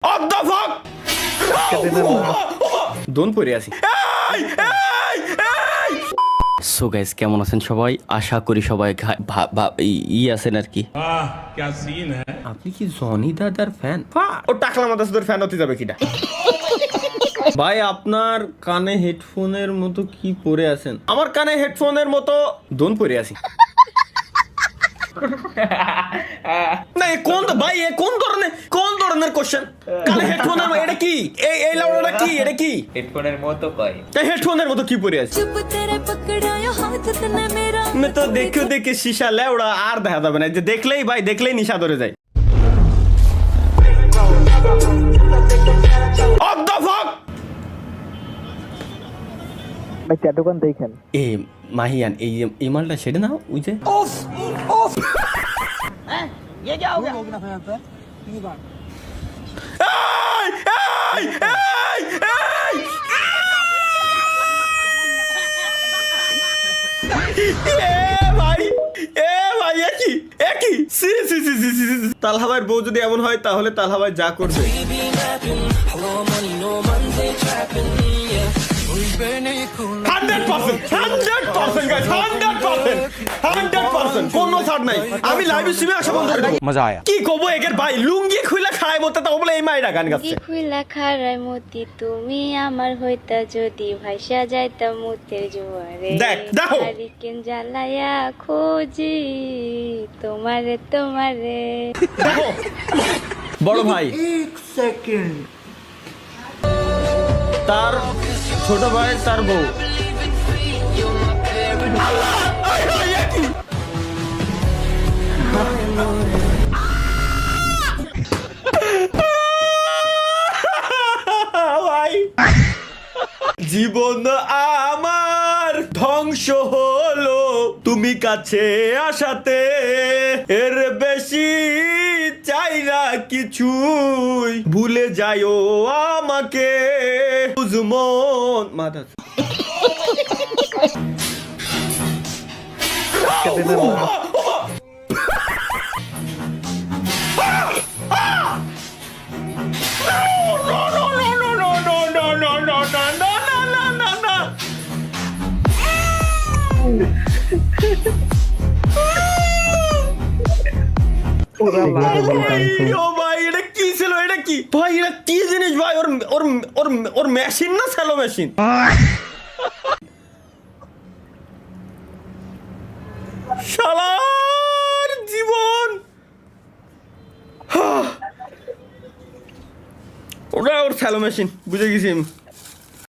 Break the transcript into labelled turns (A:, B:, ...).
A: What the fuck? দোন পড়ে আছি। সো গাইস, কেমন আছেন সবাই? আশা করি সবাই আছেন আর কি। আপনি কি জনি দাদার ফ্যান? ও টাকলা মাদাসদের ফ্যান হতে যাবে কিনা? ভাই, আপনার কানে হেডফোনের মতো কি পরে আছেন? আমার কানে হেডফোনের মতো দোন পরে আছি। না, কোন ভাই, কোন ধরনের কোশ্চেন? কানে হেডফোনের এটা কি? এই লাউডাটা কি? এটা কি
B: হেডফোনের মতো কয়?
A: হেডফোনের মতো কি পরে আছে? मैं तो দেখে শিশা লেওড়া আর দেখা যাবে না, যে দেখলেই নিশা ধরে যায়। What the fuck?
C: ভাই চাটুকান দেখেন
A: এ মাহিয়ান, এই মালটা সেটা না, ওই যে
C: ये क्या हो गया भाई यहाँ पे
A: তালহা ভাইয়ের বউ যদি এমন হয় তাহলে তালহা ভাই যা করবে। 100% কোনো ছাড় নাই। আমি লাইভ স্ট্রিমে আসা বন্ধ করে দেব।
D: मजा आया।
A: কি কব একের ভাই, লুঙ্গি খুইলা খাড়াই মতে তা বলে এই মাইরা গান গাচ্ছে।
E: খুইলা খাড়াই মতি তুমি আমার হইতা যদি ভাইসা যাইতাম মুতের জোয়ারে।
A: দেখ, দেখো।
E: হারিকেন জ্বালায়া খোঁজি তোমারে তোমারে।
A: দেখো বড় ভাই,
C: एक सेकंड
A: তার ছোট ভাই, তার বউ। ভাই, জীবন আমার ধ্বংস হলো তুমি কাছে আসাতে, এর বেশি চাই না কিছুই, ভুলে যাইও আমাকে বুঝমন মাথা। এটা কি ছিল? এটা কি ভাই? এটা কি জিনিস ভাই? ওর মেশিন না স্যালো মেশিন? শালার জীবন। ওটা ওর স্যালো মেশিন, বুঝে গেছি আমি।